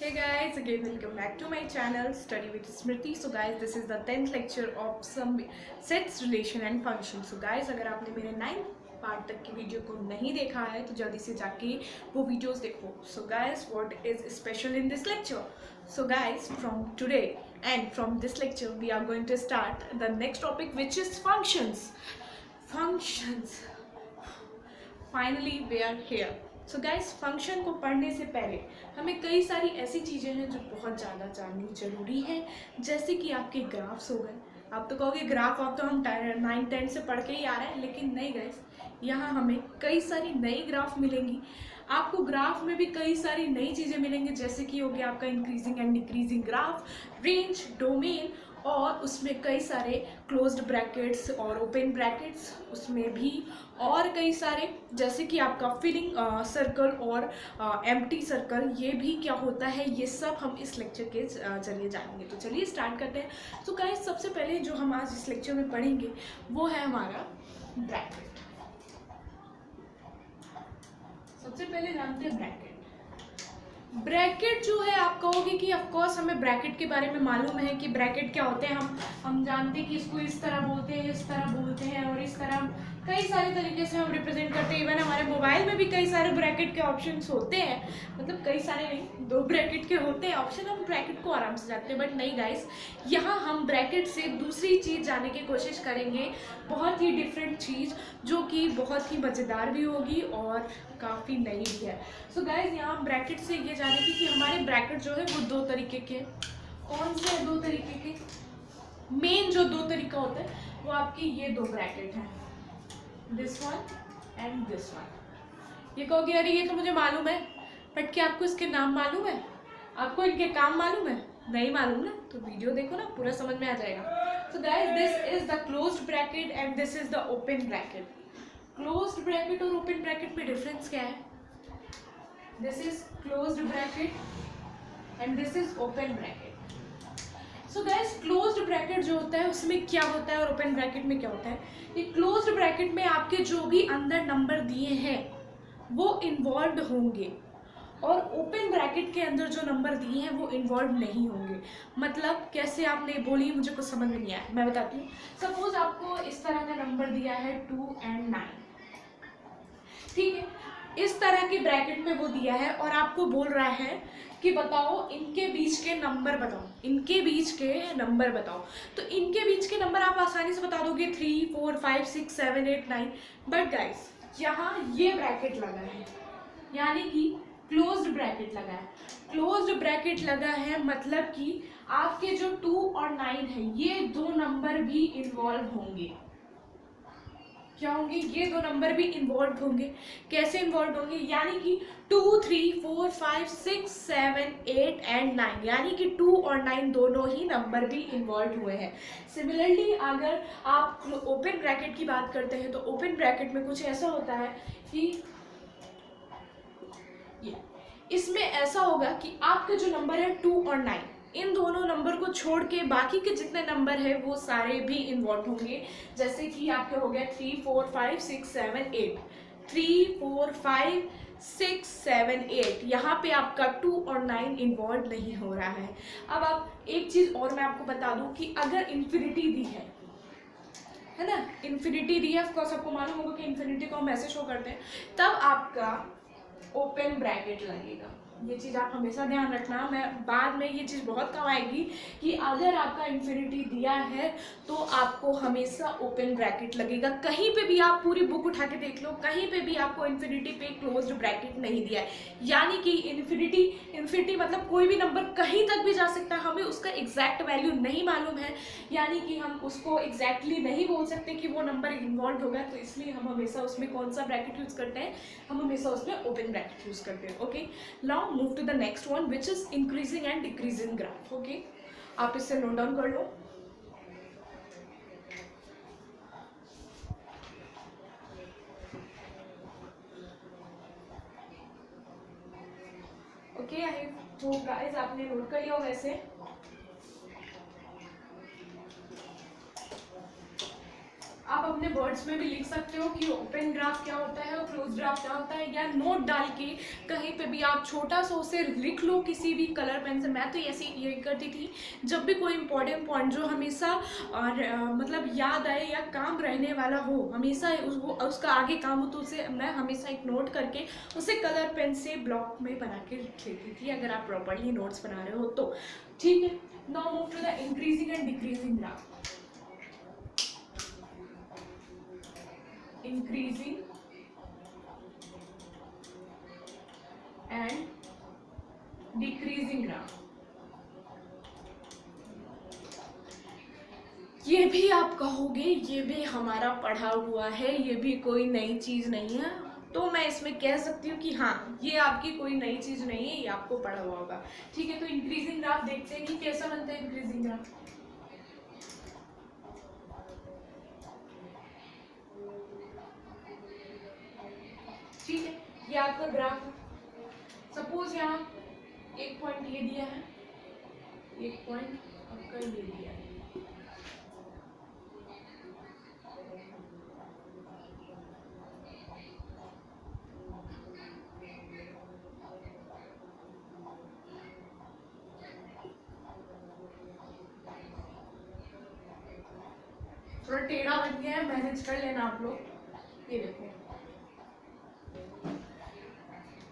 Hey guys, again welcome back to my channel Study with Smriti. So guys, this is the 10th lecture of some sets, relation and function. So guys, अगर आपने मेरे 9th part तक की video को नहीं देखा है तो जल्दी से जाके वो वीडियोस देखो. So guys, what is special in this lecture? So guys, from today and from this lecture we are going to start the next topic, which is functions. Functions. Finally we are here. So guys, function को पढ़ने से पहले हमें कई सारी ऐसी चीज़ें हैं जो बहुत ज़्यादा जाननी ज़रूरी है. जैसे कि आपके ग्राफ्स हो गए. आप तो कहोगे ग्राफ आप तो हम 9-10 से पढ़ के ही आ रहे हैं, लेकिन नहीं गाइस, यहाँ हमें कई सारी नई ग्राफ मिलेंगी. आपको ग्राफ में भी कई सारी नई चीज़ें मिलेंगी, जैसे कि हो गया आपका increasing and decreasing graph, range, domain, और उसमें कई सारे क्लोज्ड ब्रैकेट्स और ओपन ब्रैकेट्स उसमें भी, और कई सारे जैसे कि आपका फिलिंग सर्कल और एम्प्टी सर्कल, ये भी क्या होता है, ये सब हम इस लेक्चर के जरिए जानेंगे. तो चलिए स्टार्ट करते हैं. तो गाइस, सबसे पहले जो हम आज इस लेक्चर में पढ़ेंगे वो है हमारा ब्रैकेट. सबसे पहले जानते हैं ब्रैकेट. ब्रैकेट जो है, आप कहोगे कि ऑफ कोर्स हमें ब्रैकेट के बारे में मालूम है कि ब्रैकेट क्या होते हैं. हम जानते हैं कि इसको इस तरह बोलते हैं, इस तरह बोलते हैं, और इस तरह कई सारे तरीके से हम रिप्रेजेंट करते हैं. इवन हमारे मोबाइल में भी कई सारे ब्रैकेट के ऑप्शंस होते हैं. मतलब कई सारे नहीं, 2 ब्रैकेट के होते हैं ऑप्शन. हम ब्रैकेट को आराम से जानते हैं. बट नहीं गाइस, यहाँ हम ब्रैकेट से दूसरी चीज़ जानने की कोशिश करेंगे, बहुत ही डिफरेंट चीज़, जो कि बहुत ही मज़ेदार भी होगी और काफ़ी नई भी है. सो गाइज, यहाँ हम ब्रैकेट से ये जानेंगे कि हमारे ब्रैकेट जो है वो 2 तरीके के. कौन से 2 तरीके के? मेन जो 2 तरीका होता है वो आपकी ये 2 ब्रैकेट हैं, this one and this one. ये कहोगे अरे ये तो मुझे मालूम है, बट क्या आपको इसके नाम मालूम है? आपको इनके काम मालूम है? नहीं मालूम ना, तो वीडियो देखो ना, पूरा समझ में आ जाएगा. So guys, this is the closed bracket and this is the open bracket. Closed bracket और ओपन ब्रैकेट में डिफरेंस क्या है? This is closed bracket and this is open bracket. So guys, closed bracket जो होता है उसमें क्या होता है और ओपन ब्रैकेट में क्या होता है? ये क्लोज्ड ब्रैकेट में आपके जो भी अंदर नंबर दिए हैं वो इन्वॉल्व होंगे, और ओपन ब्रैकेट के अंदर जो नंबर दिए हैं वो इन्वॉल्व नहीं होंगे. मतलब कैसे, आपने बोली मुझे कुछ समझ में नहीं आया, मैं बताती हूँ. सपोज आपको इस तरह का नंबर दिया है 2 and 9, ठीक है. इस तरह के ब्रैकेट में वो दिया है और आपको बोल रहा है कि बताओ इनके बीच के नंबर बताओ, इनके बीच के नंबर बताओ. तो इनके बीच के नंबर आप आसानी से बता दोगे 3, 4, 5, 6, 7, 8, 9. बट गाइस, यहाँ ये ब्रैकेट लगा है, यानी कि क्लोज्ड ब्रैकेट लगा है. क्लोज्ड ब्रैकेट लगा है मतलब कि आपके जो 2 और 9 है, ये 2 नंबर भी इन्वॉल्व होंगे. क्या होंगे? ये 2 नंबर भी इन्वॉल्व होंगे. कैसे इन्वॉल्व होंगे? यानी कि 2, 3, 4, 5, 6, 7, 8 एंड 9, यानी कि 2 और 9 दोनों ही नंबर भी इन्वॉल्व हुए हैं. सिमिलरली अगर आप ओपन ब्रैकेट की बात करते हैं तो ओपन ब्रैकेट में कुछ ऐसा होता है कि इसमें ऐसा होगा कि आपके जो नंबर है 2 और 9, इन दोनों नंबर को छोड़ के बाकी के जितने नंबर है वो सारे भी इन्वॉल्व होंगे. जैसे कि आपके हो गया 3, 4, 5, 6, 7, 8. 3, 4, 5, 6, 7, 8, यहाँ पे आपका 2 और 9 इन्वॉल्व नहीं हो रहा है. अब आप एक चीज़ और मैं आपको बता दूं कि अगर इन्फिनिटी दी है ना, इन्फिनिटी दी है, ऑफकोर्स आपको मालूम होगा कि इन्फिनिटी को हम ऐसे शो करते हैं, तब आपका ओपन ब्रैकेट लगेगा. ये चीज़ आप हमेशा ध्यान रखना. मैं बाद में ये चीज़ बहुत कम आएगी कि अगर आपका इन्फिनिटी दिया है तो आपको हमेशा ओपन ब्रैकेट लगेगा. कहीं पे भी आप पूरी बुक उठा के देख लो, कहीं पे भी आपको इन्फिनिटी पे क्लोज्ड ब्रैकेट नहीं दिया है. यानी कि इन्फिनिटी मतलब कोई भी नंबर कहीं तक भी जा सकता है, हमें उसका एग्जैक्ट वैल्यू नहीं मालूम है, यानी कि हम उसको एग्जैक्टली नहीं बोल सकते कि वो नंबर इन्वॉल्व होगा. तो इसलिए हम हमेशा उसमें कौन सा ब्रैकेट यूज़ करते हैं? हम हमेशा उसमें ओपन ब्रैकेट यूज़ करते हैं. Okay, now move to the next one, which is increasing and decreasing graph. Okay, आप इससे नोट डाउन कर लो. ओके, आई होप गाइस आपने नोट कर लिया होगा. ऐसे आप अपने वर्ड्स में भी लिख सकते हो कि ओपन ग्राफ क्या होता है और क्लोज ग्राफ क्या होता है, या नोट डाल के कहीं पे भी आप छोटा सा उसे लिख लो किसी भी कलर पेन से। मैं तो ऐसे ये करती थी, जब भी कोई इंपॉर्टेंट पॉइंट जो हमेशा मतलब याद आए या काम रहने वाला हो, हमेशा उसका आगे काम हो, तो उसे मैं हमेशा एक नोट करके उसे कलर पेन से ब्लॉक में बना के लिख लेती थी, अगर आप प्रॉपरली नोट्स बना रहे हो तो। ठीक है, now move to the increasing and decreasing graph. Increasing and decreasing graph, ये भी आप कहोगे ये भी हमारा पढ़ा हुआ है, ये भी कोई नई चीज नहीं है, तो मैं इसमें कह सकती हूँ कि हाँ, ये आपकी कोई नई चीज नहीं है, ये आपको पढ़ा हुआ होगा। ठीक है, तो इंक्रीजिंग ग्राफ देखते हैं कि कैसा बनता है इंक्रीजिंग ग्राफ। ठीक है, ये आपका ग्राफ है। सपोज यहाँ एक पॉइंट ये दिया है, एक पॉइंट आपका ये दिया है, थोड़ा टेढ़ा बन गया है, मैनेज कर लेना आप लोग। ये देखो,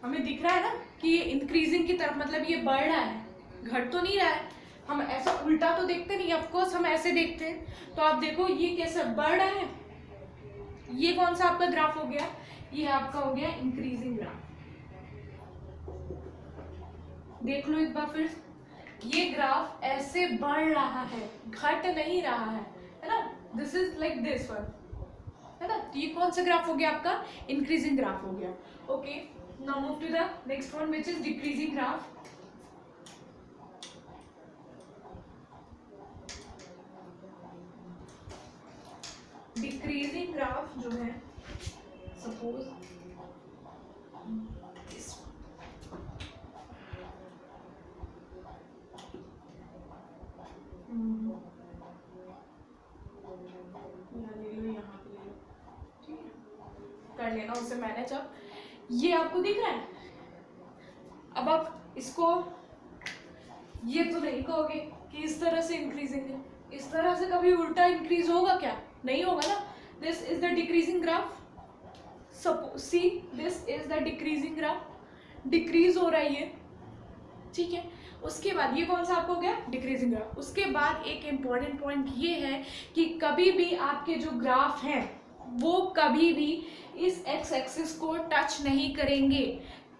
हमें दिख रहा है ना कि ये इंक्रीजिंग की तरफ, मतलब ये बढ़ रहा है, घट तो नहीं रहा है। हम ऐसा उल्टा तो देखते नहीं, ऑफ कोर्स हम ऐसे देखते हैं। तो आप देखो ये कैसे बढ़ रहा है। ये कौन सा आपका ग्राफ हो गया, ये आपका हो गया इंक्रीजिंग ग्राफ। देख लो एक बार फिर, ये ग्राफ ऐसे बढ़ रहा है, घट नहीं रहा है ना। This is like this one, है ना। तो ये कौन सा ग्राफ हो गया आपका, इंक्रीजिंग ग्राफ हो गया। Okay, now move to the next one which is decreasing graph. Decreasing graph जो है, सपोज इस कर लेना उसे मैनेज। अब ये आपको दिख रहा है, अब आप इसको ये तो नहीं कहोगे कि इस तरह से इंक्रीजिंग है, इस तरह से कभी उल्टा इंक्रीज होगा क्या, नहीं होगा ना। This is the decreasing graph, see this is the decreasing graph, decrease हो रहा है ये। ठीक है, उसके बाद ये कौन सा आपको हो गया, डिक्रीजिंग ग्राफ। उसके बाद एक इंपॉर्टेंट पॉइंट ये है कि कभी भी आपके जो ग्राफ हैं वो कभी भी इस एक्स एक्सिस को टच नहीं करेंगे,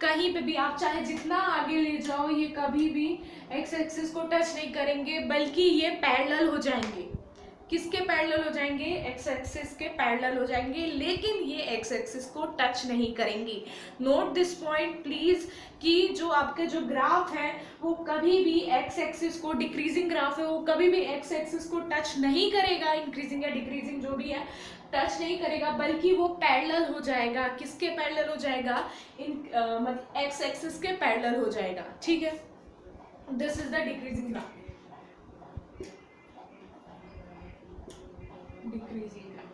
कहीं पे भी आप चाहे जितना आगे ले जाओ, ये कभी भी एक्स एक्सिस को टच नहीं करेंगे, बल्कि ये पैरेलल हो जाएंगे। किसके पैरेलल हो जाएंगे, एक्स एक्सिस के पैरेलल हो जाएंगे, लेकिन ये एक्स एक्सिस को टच नहीं करेंगे। नोट दिस पॉइंट प्लीज, कि जो आपके जो ग्राफ है वो कभी भी एक्स एक्सिस को, डिक्रीजिंग ग्राफ है वो कभी भी एक्स एक्सिस को टच नहीं करेगा, इंक्रीजिंग या डिक्रीजिंग जो भी है टच नहीं करेगा, बल्कि वो पैरेलल हो जाएगा। किसके पैरेलल हो जाएगा, मतलब एक्स एक्सिस के पैरेलल हो जाएगा। ठीक है, this is the decreasing graph, decreasing graph.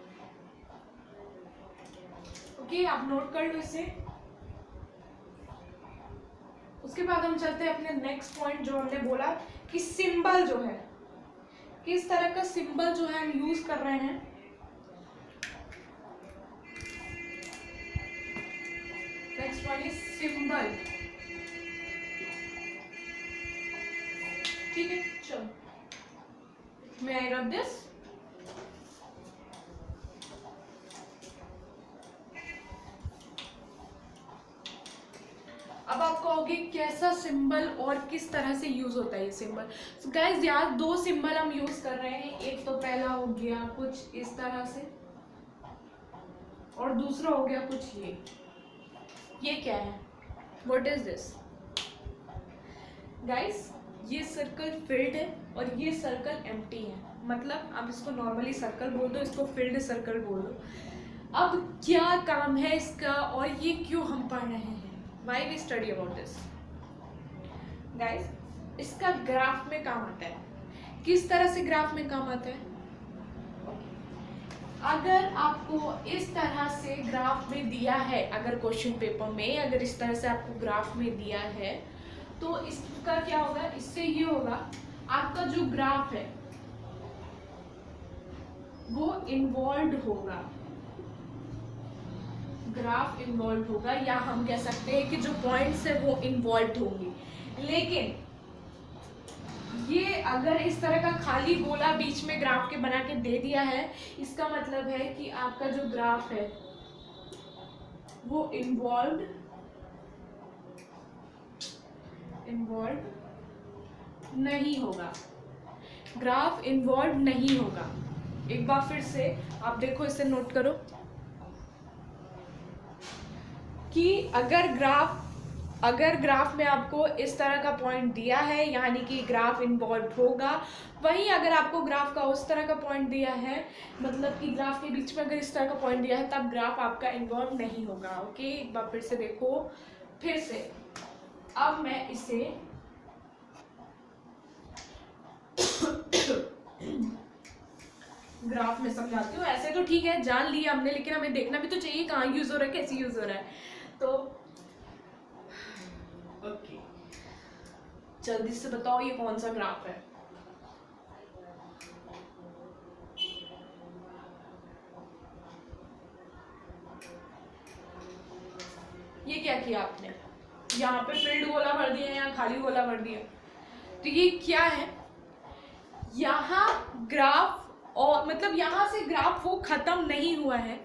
Okay, आप नोट कर लो इसे। उसके बाद हम चलते हैं अपने नेक्स्ट पॉइंट, जो हमने बोला कि सिंबल जो है, किस तरह का सिंबल जो है हम यूज कर रहे हैं। Next one is symbol. ठीक है, चलो, मे आई रब दिस। अब आप कहोगे कैसा सिंबल और किस तरह से यूज होता है ये सिंबल। सो गाइस, यहाँ दो सिंबल हम यूज कर रहे हैं। एक तो पहला हो गया कुछ इस तरह से, और दूसरा हो गया कुछ ये क्या है, व्हाट इज दिस गाइस। ये सर्कल फिल्ड है और ये सर्कल एम्प्टी है, मतलब आप इसको नॉर्मली सर्कल बोल दो, इसको फिल्ड सर्कल बोल दो। अब क्या काम है इसका और ये क्यों हम पढ़ रहे हैं, Why we study about this? Guys, इसका ग्राफ में काम आता है। किस तरह से ग्राफ में काम आता है? अगर आपको इस तरह से ग्राफ में दिया है, अगर क्वेश्चन पेपर में अगर इस तरह से आपको ग्राफ में दिया है तो इसका क्या होगा, इससे ये होगा आपका जो ग्राफ है वो इन्वॉल्व होगा, ग्राफ इन्वॉल्व होगा, या हम कह सकते हैं कि जो पॉइंट्स है वो इन्वॉल्व होंगे। लेकिन ये अगर इस तरह का खाली गोला बीच में ग्राफ के बना के दे दिया है, इसका मतलब है कि आपका जो ग्राफ है वो इन्वॉल्व नहीं होगा, ग्राफ इन्वॉल्व नहीं होगा। एक बार फिर से आप देखो, इसे नोट करो कि अगर ग्राफ में आपको इस तरह का पॉइंट दिया है यानी कि ग्राफ इन्वॉल्व होगा। वहीं अगर आपको ग्राफ का उस तरह का पॉइंट दिया है, मतलब कि ग्राफ के बीच में अगर इस तरह का पॉइंट दिया है, तब ग्राफ आपका इन्वॉल्व नहीं होगा। ओके, एक बार फिर से देखो, फिर से अब मैं इसे ग्राफ में समझाती हूँ। ऐसे तो ठीक है, जान लिया हमने, लेकिन हमें देखना भी तो चाहिए कहाँ यूज हो रहा है, कैसे यूज हो रहा है। तो ओके, जल्दी से बताओ ये कौन सा ग्राफ है। ये क्या किया आपने, यहाँ पे फील्ड गोला भर दिया या खाली गोला भर दिया, तो ये क्या है, यहाँ ग्राफ, और मतलब यहाँ से ग्राफ वो खत्म नहीं हुआ है,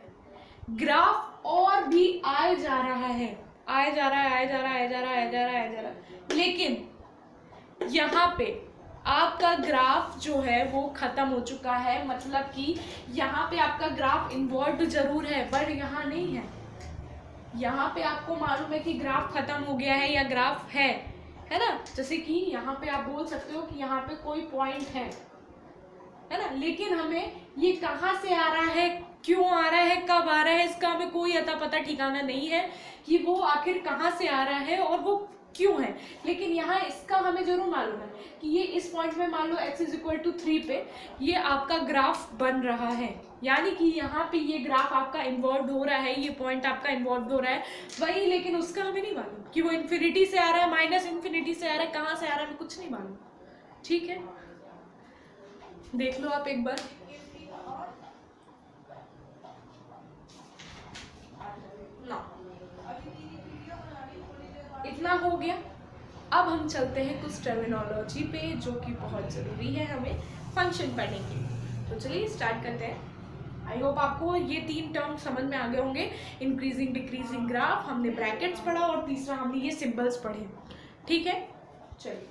ग्राफ और भी आए जा रहा है, आए जा रहा है, आए जा रहा है, आए जा रहा है, आए जा रहा है, आए जा रहा है। लेकिन यहाँ पे आपका ग्राफ जो है वो खत्म हो चुका है, मतलब कि यहाँ पे आपका ग्राफ इन्वॉल्व जरूर है पर यहाँ नहीं है। यहाँ पे आपको मालूम है कि ग्राफ खत्म हो गया है या ग्राफ है ना। जैसे कि यहाँ पे आप बोल सकते हो कि यहाँ पे कोई पॉइंट है ना, लेकिन हमें ये कहाँ से आ रहा है, क्यों आ रहा है, कब आ रहा है, इसका हमें कोई अता पता ठिकाना नहीं है कि वो आखिर कहाँ से आ रहा है और वो क्यों है। लेकिन यहाँ इसका हमें जरूर मालूम है कि ये इस पॉइंट में मान लो x = 3 पे ये आपका ग्राफ बन रहा है, यानी कि यहाँ पे ये ग्राफ आपका इन्वॉल्व हो रहा है, ये पॉइंट आपका इन्वॉल्व हो रहा है वही। लेकिन उसका हमें नहीं मालूम कि वो इन्फिनिटी से आ रहा है, माइनस इन्फिनिटी से आ रहा है, कहाँ से आ रहा है, हमें कुछ नहीं मालूम। ठीक है, देख लो आप एक बार। इतना हो गया। अब हम चलते हैं कुछ टर्मिनोलॉजी पे जो कि बहुत ज़रूरी है हमें फंक्शन पढ़ने के लिए। तो चलिए स्टार्ट करते हैं। आई होप आपको ये 3 टर्म समझ में आ गए होंगे। इंक्रीजिंग डिक्रीजिंग ग्राफ, हमने ब्रैकेट्स पढ़ा, और तीसरा हमने ये सिंबल्स पढ़े। ठीक है, चलिए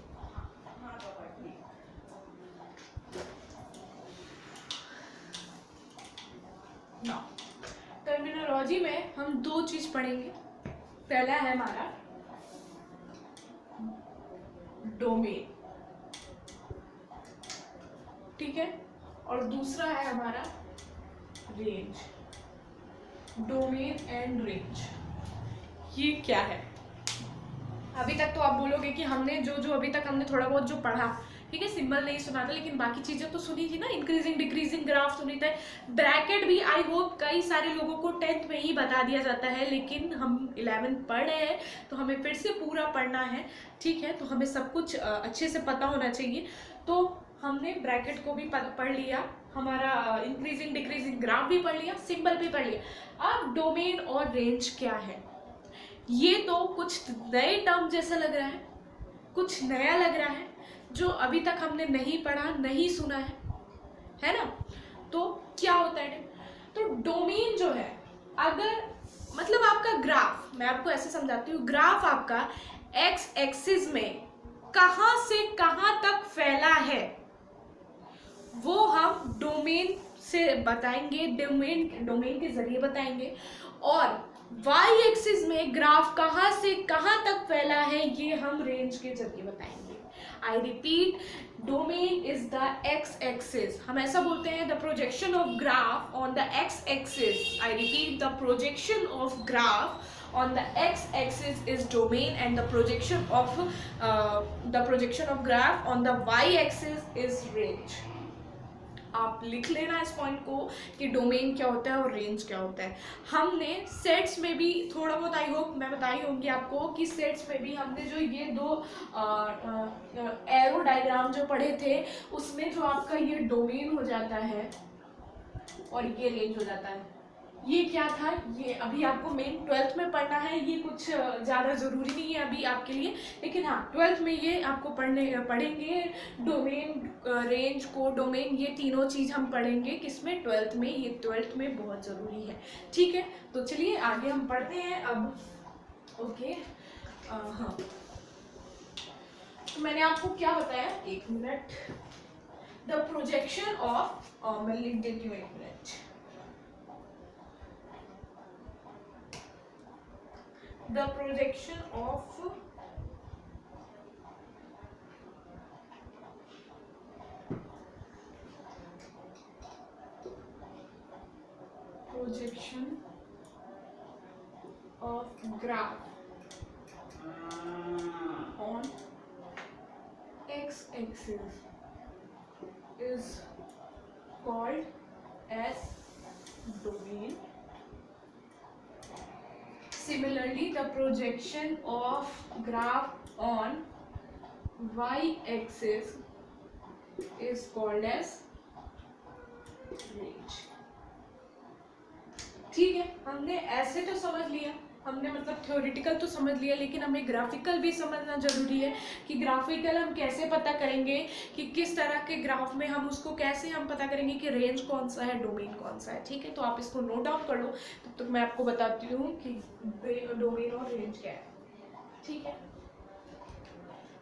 टर्मिनोलॉजी में हम 2 चीज पढ़ेंगे। पहला है हमारा डोमेन, ठीक है, और दूसरा है हमारा रेंज। डोमेन एंड रेंज ये क्या है? अभी तक तो आप बोलोगे कि हमने जो अभी तक हमने थोड़ा बहुत जो पढ़ा, ठीक है, सिंबल नहीं सुना था, लेकिन बाकी चीजें तो सुनी थी ना, इंक्रीजिंग डिक्रीजिंग ग्राफ सुनी थे, ब्रैकेट भी आई होप कई सारे लोगों को 10th में ही बता दिया जाता है, लेकिन हम 11th पढ़ रहे हैं तो हमें फिर से पूरा पढ़ना है। ठीक है, तो हमें सब कुछ अच्छे से पता होना चाहिए। तो हमने ब्रैकेट को भी पढ़ लिया, हमारा इंक्रीजिंग डिक्रीजिंग ग्राफ भी पढ़ लिया, सिंबल भी पढ़ लिया। अब डोमेन और रेंज क्या है? ये तो कुछ नए टर्म जैसा लग रहा है, कुछ नया लग रहा है जो अभी तक हमने नहीं पढ़ा, नहीं सुना है ना। तो क्या होता है? तो डोमेन जो है, अगर मतलब आपका ग्राफ, मैं आपको ऐसे समझाती हूँ, ग्राफ आपका एक्स एक्सिस में कहाँ से कहाँ तक फैला है वो हम डोमेन से बताएंगे, डोमेन के जरिए बताएंगे। और वाई एक्सिस में ग्राफ कहाँ से कहाँ तक फैला है ये हम रेंज के जरिए बताएंगे। I repeat, domain is the x axis. हम ऐसा बोलते हैं the projection of graph on the x axis. I repeat, the projection of graph on the x-axis is domain and the projection of graph on the y-axis is range. आप लिख लेना इस point को कि डोमेन क्या होता है और रेंज क्या होता है। हमने सेट्स में भी थोड़ा बहुत, आई होप मैं बताई होंगी आपको कि सेट्स में भी हमने जो ये दो एरो डायग्राम जो पढ़े थे उसमें जो आपका ये डोमेन हो जाता है और ये रेंज हो जाता है। ये क्या था, ये अभी आपको मेन 12th में पढ़ना है, ये कुछ ज़्यादा ज़रूरी नहीं है अभी आपके लिए, लेकिन हाँ 12th में ये आपको पढ़ेंगे डोमेन, रेंज, को डोमेन, ये तीनों चीज़ हम पढ़ेंगे किसमें, 12th में। ये 12th में बहुत ज़रूरी है, ठीक है। तो चलिए आगे हम पढ़ते हैं अब। ओके, हाँ तो मैंने आपको क्या बताया, एक मिनट, द प्रोजेक्शन ऑफ, मैं लिख देती हूँ, एक minute, the projection of graph on x-axis is called as domain. Similarly, the projection of graph on y-axis is called as range. ठीक है, हमने ऐसे तो समझ लिया, हमने मतलब थ्योरेटिकल तो समझ लिया, लेकिन हमें ग्राफिकल भी समझना जरूरी है कि ग्राफिकल हम कैसे पता करेंगे कि किस तरह के ग्राफ में हम उसको कैसे हम पता करेंगे कि रेंज कौन सा है, डोमेन कौन सा है, ठीक है। तो आप इसको नोट डाउन कर लो, तब तक मैं आपको बताती हूँ कि डोमेन और रेंज क्या है, ठीक है।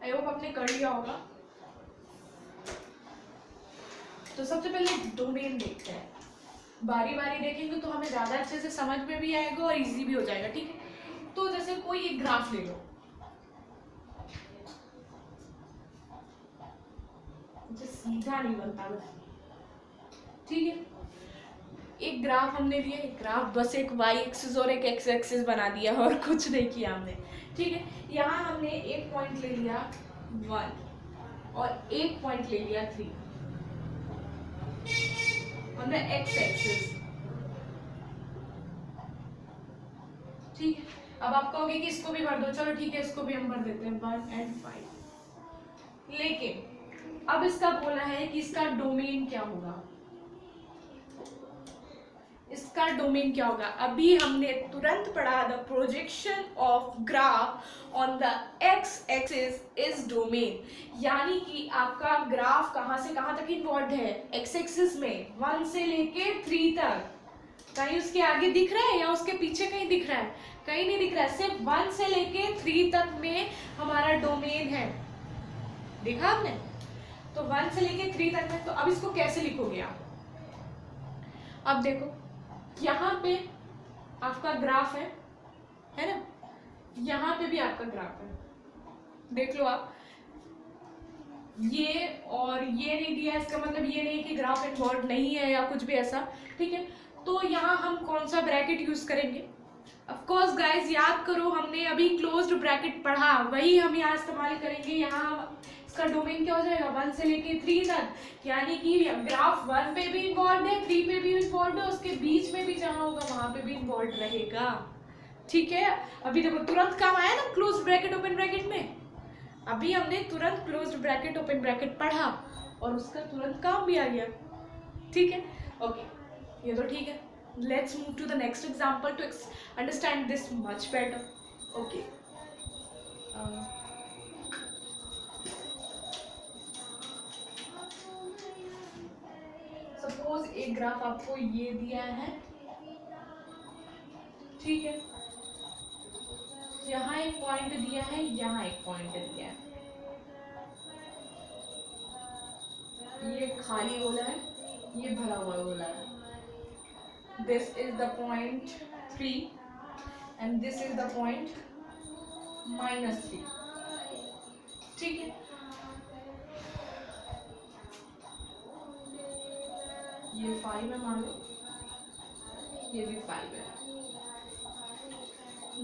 आई होप आपने कर लिया होगा। तो सबसे पहले डोमेन देखते हैं, बारी बारी देखेंगे तो हमें ज़्यादा अच्छे से समझ में भी आएगा और इजी भी हो जाएगा, ठीक है। तो जैसे कोई एक ग्राफ ले लो, जो सीधा नहीं बनता बस, ठीक है। एक ग्राफ हमने लिया, एक ग्राफ बस एक वाई एक्सिस और एक एक्स एक्सिस बना दिया और कुछ नहीं किया हमने, ठीक है। यहाँ हमने एक पॉइंट ले लिया 1 और एक पॉइंट ले लिया 3 on the x axis, ठीक है। अब आप कहोगे कि इसको भी भर दो, चलो ठीक है, इसको भी हम भर देते हैं 1 और 5। लेकिन अब इसका बोला है कि इसका डोमेन क्या होगा, इसका डोमेन क्या होगा। अभी हमने तुरंत पढ़ा the projection of graph on the x axis is domain, यानी कि आपका ग्राफ कहां से कहां तक इन्वॉल्व है, एक्स एक्सिस में 1 से लेके 3 तक। कहीं उसके आगे दिख रहा है या उसके पीछे कहीं दिख रहा है, कहीं नहीं दिख रहा है, सिर्फ 1 से लेके 3 तक में हमारा डोमेन है, देखा आपने। तो 1 से लेके 3 तक में, तो अब इसको कैसे लिखोगे आप, अब देखो यहाँ पे आपका ग्राफ है ना, यहाँ पे भी आपका ग्राफ है, देख लो आप, ये और ये नहीं दिया, इसका मतलब ये नहीं कि ग्राफ इन्वॉल्व नहीं है या कुछ भी ऐसा, ठीक है। तो यहाँ हम कौन सा ब्रैकेट यूज करेंगे, ऑफ कोर्स गाइस याद करो हमने अभी क्लोज्ड ब्रैकेट पढ़ा, वही हम यहाँ इस्तेमाल करेंगे। यहाँ इसका डोमेन क्या हो जाएगा, 1 से लेके 3 तक, यानी कि ग्राफ 1 पे भी इन्वॉल्व है, 3 पे भी इन्वॉल्व है, उसके बीच में भी जहाँ होगा वहां पे भी इन्वॉल्व रहेगा, ठीक है। अभी देखो तुरंत काम आया ना क्लोज ब्रैकेट ओपन ब्रैकेट में, अभी हमने तुरंत क्लोज्ड ब्रैकेट ओपन ब्रैकेट पढ़ा और उसका तुरंत काम भी आ गया, ठीक है। ओके, ये तो ठीक है। Let's move to the next example to understand this much better. Okay. Suppose एक ग्राफ आपको ये दिया है, ठीक है, यहाँ एक पॉइंट दिया है, यहाँ एक पॉइंट दिया है, ये खाली गोला है, ये भरा हुआ गोला है। This is the point 3 and this is the point -3, ठीक है। ये 5 है मान लो, ये भी 5 है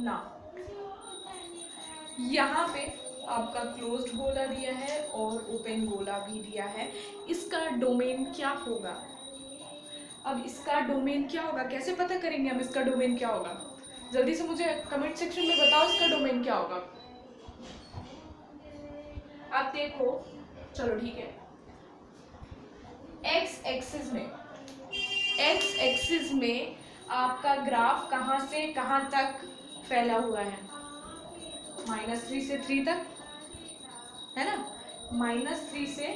ना। यहाँ पे आपका क्लोज्ड गोला दिया है और ओपन गोला भी दिया है। इसका डोमेन क्या होगा? अब इसका डोमेन क्या होगा, कैसे पता करेंगे हम इसका डोमेन क्या होगा? जल्दी से मुझे कमेंट सेक्शन में बताओ इसका डोमेन क्या होगा। आप देखो, चलो ठीक है, एक्स एक्सिस में आपका ग्राफ कहाँ से कहाँ तक फैला हुआ है? -3 से 3 तक, है ना? -3 से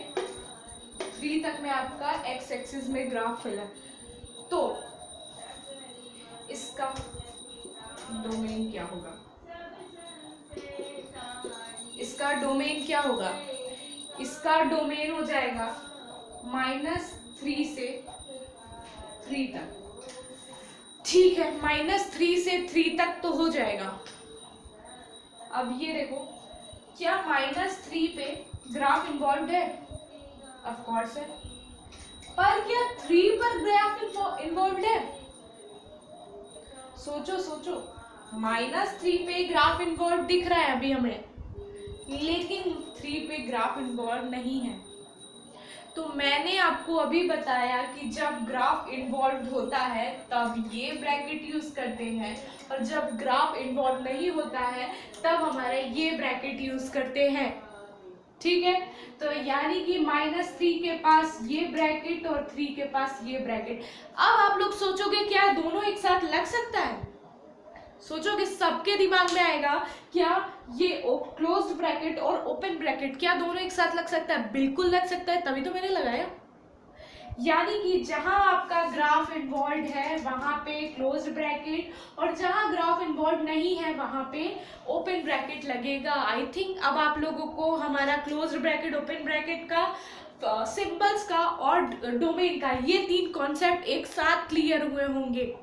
3 तक में आपका एक्स एक्सिस में ग्राफ फैला। तो इसका डोमेन क्या होगा? इसका डोमेन क्या होगा? इसका डोमेन हो जाएगा -3 से 3 तक। ठीक है, -3 से 3 तक तो हो जाएगा। अब ये देखो, क्या -3 पे ग्राफ इन्वॉल्व है? ऑफ कोर्स है। पर क्या 3 पर ग्राफ इन्वॉल्व है? सोचो सोचो, -3 पे ग्राफ इन्वॉल्व दिख रहा है अभी हमें, लेकिन 3 पे ग्राफ इन्वॉल्व नहीं है। तो मैंने आपको अभी बताया कि जब ग्राफ इन्वॉल्व होता है तब ये ब्रैकेट यूज करते हैं, और जब ग्राफ इन्वॉल्व नहीं होता है तब हमारे ये ब्रैकेट यूज करते हैं। ठीक है, तो यानी कि -3 के पास ये ब्रैकेट और 3 के पास ये ब्रैकेट। अब आप लोग सोचोगे क्या दोनों एक साथ लग सकता है? सोचोगे, सबके दिमाग में आएगा क्या ये क्लोज्ड ब्रैकेट और ओपन ब्रैकेट क्या दोनों एक साथ लग सकता है? बिल्कुल लग सकता है, तभी तो मैंने लगाया। यानी कि जहां आपका ग्राफ इन्वॉल्व है वहां पे क्लोज्ड ब्रैकेट, और जहां ग्राफ इन्वॉल्व नहीं है वहां पे ओपन ब्रैकेट लगेगा। आई थिंक अब आप लोगों को हमारा क्लोज्ड ब्रैकेट, ओपन ब्रैकेट का, सिंबल्स का और डोमेन का ये 3 कॉन्सेप्ट एक साथ क्लियर हुए होंगे।